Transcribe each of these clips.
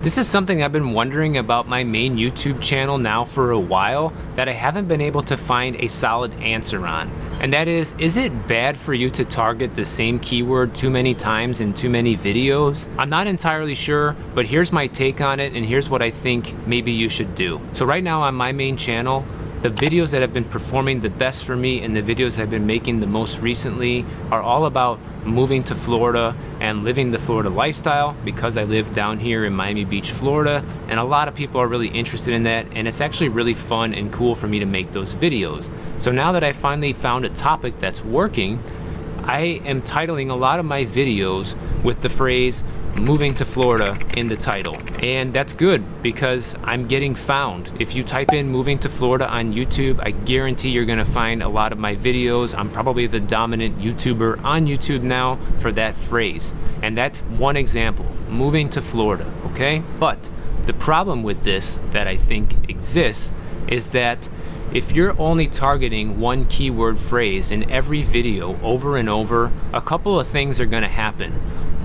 This is something I've been wondering about my main YouTube channel now for a while that I haven't been able to find a solid answer on. And that is it bad for you to target the same keyword too many times in too many videos? I'm not entirely sure, but here's my take on it and here's what I think maybe you should do. So right now on my main channel, the videos that have been performing the best for me and the videos I've been making the most recently are all about moving to Florida and living the Florida lifestyle because I live down here in Miami Beach, Florida, and a lot of people are really interested in that, and it's actually really fun and cool for me to make those videos. So now that I finally found a topic that's working, I am titling a lot of my videos with the phrase moving to Florida in the title, and that's good because I'm getting found. If you type in moving to Florida on YouTube, I guarantee you're gonna find a lot of my videos. I'm probably the dominant YouTuber on YouTube now for that phrase, and that's one example, moving to Florida, okay? But the problem with this that I think exists is that if you're only targeting one keyword phrase in every video over and over, a couple of things are gonna happen.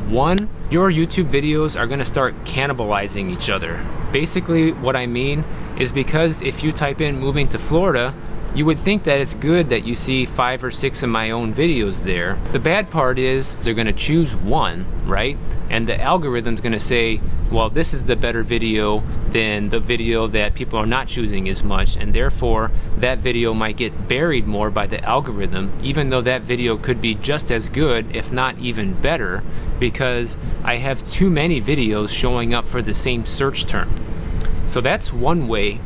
One, your YouTube videos are gonna start cannibalizing each other. Basically what I mean is because if you type in moving to Florida, you would think that it's good that you see 5 or 6 of my own videos there. The bad part is they're gonna choose one, right? And the algorithm's gonna say, well, this is the better video than the video that people are not choosing as much, and therefore that video might get buried more by the algorithm, even though that video could be just as good, if not even better, because I have too many videos showing up for the same search term. So that's one way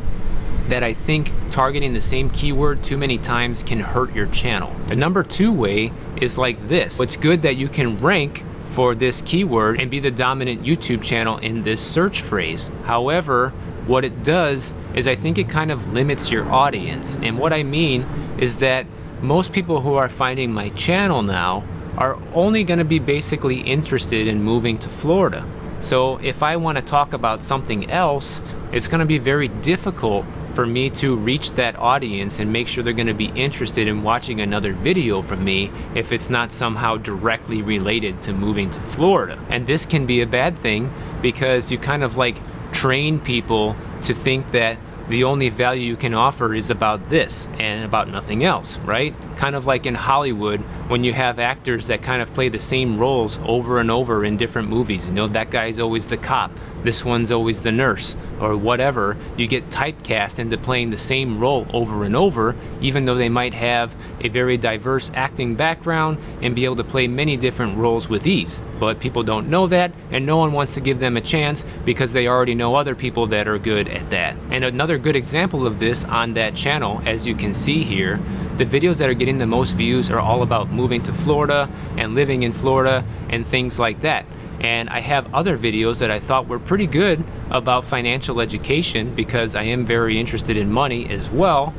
that I think targeting the same keyword too many times can hurt your channel. The number 2 way is like this. It's good that you can rank for this keyword and be the dominant YouTube channel in this search phrase. However, what it does is I think it kind of limits your audience. And what I mean is that most people who are finding my channel now are only gonna be basically interested in moving to Florida. So if I wanna talk about something else, it's gonna be very difficult for me to reach that audience and make sure they're gonna be interested in watching another video from me if it's not somehow directly related to moving to Florida. And this can be a bad thing because you kind of like train people to think that the only value you can offer is about this and about nothing else, right? Kind of like in Hollywood when you have actors that kind of play the same roles over and over in different movies. You know, that guy's always the cop, this one's always the nurse, or whatever. You get typecast into playing the same role over and over, even though they might have a very diverse acting background and be able to play many different roles with ease. But people don't know that, and no one wants to give them a chance because they already know other people that are good at that. And another good example of this on that channel, as you can see here, the videos that are getting the most views are all about moving to Florida and living in Florida and things like that. And I have other videos that I thought were pretty good about financial education because I am very interested in money as well.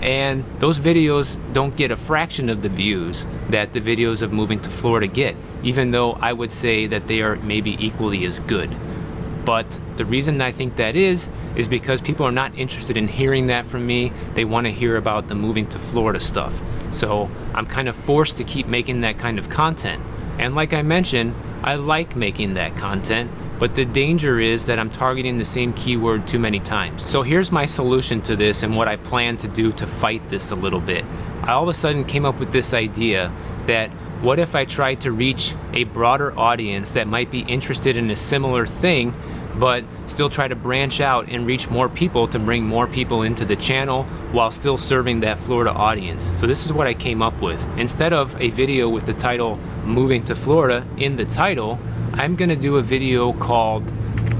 And those videos don't get a fraction of the views that the videos of moving to Florida get, even though I would say that they are maybe equally as good. But the reason I think that is because people are not interested in hearing that from me. They want to hear about the moving to Florida stuff. So I'm kind of forced to keep making that kind of content. And like I mentioned, I like making that content, but the danger is that I'm targeting the same keyword too many times. So here's my solution to this and what I plan to do to fight this a little bit. I all of a sudden came up with this idea that what if I tried to reach a broader audience that might be interested in a similar thing, but still try to branch out and reach more people to bring more people into the channel while still serving that Florida audience. So this is what I came up with. Instead of a video with the title moving to Florida in the title, I'm gonna do a video called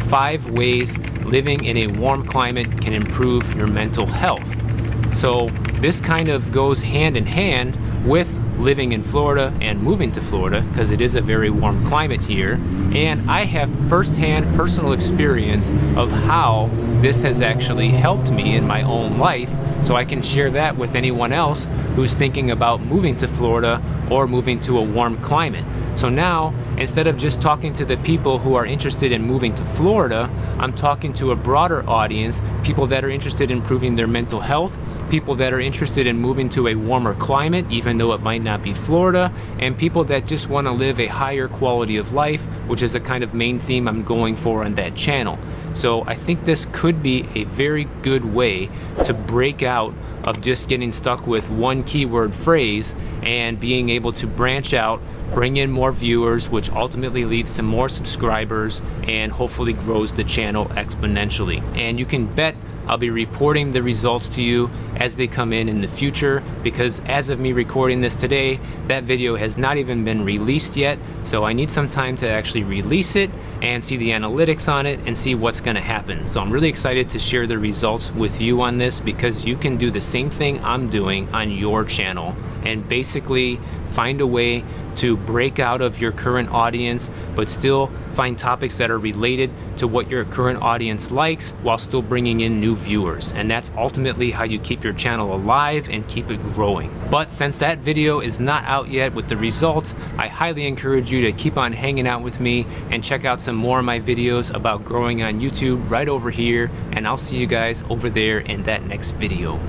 5 ways living in a warm climate can improve your mental health. So this kind of goes hand in hand with living in Florida and moving to Florida because it is a very warm climate here, and I have firsthand personal experience of how this has actually helped me in my own life, so I can share that with anyone else who's thinking about moving to Florida or moving to a warm climate. So now, instead of just talking to the people who are interested in moving to Florida, I'm talking to a broader audience, people that are interested in improving their mental health, people that are interested in moving to a warmer climate, even though it might not be Florida, and people that just want to live a higher quality of life, which is a kind of main theme I'm going for on that channel. So I think this could be a very good way to break out of just getting stuck with one keyword phrase and being able to branch out, bring in more viewers, which ultimately leads to more subscribers and hopefully grows the channel exponentially. And you can bet I'll be reporting the results to you as they come in the future, because as of me recording this today, that video has not even been released yet, so I need some time to actually release it and see the analytics on it and see what's going to happen. So I'm really excited to share the results with you on this, because you can do the same thing I'm doing on your channel and basically find a way to break out of your current audience but still find topics that are related to what your current audience likes while still bringing in new viewers. And that's ultimately how you keep your channel alive and keep it growing. But since that video is not out yet with the results, I highly encourage you to keep on hanging out with me and check out some more of my videos about growing on YouTube right over here, and I'll see you guys over there in that next video.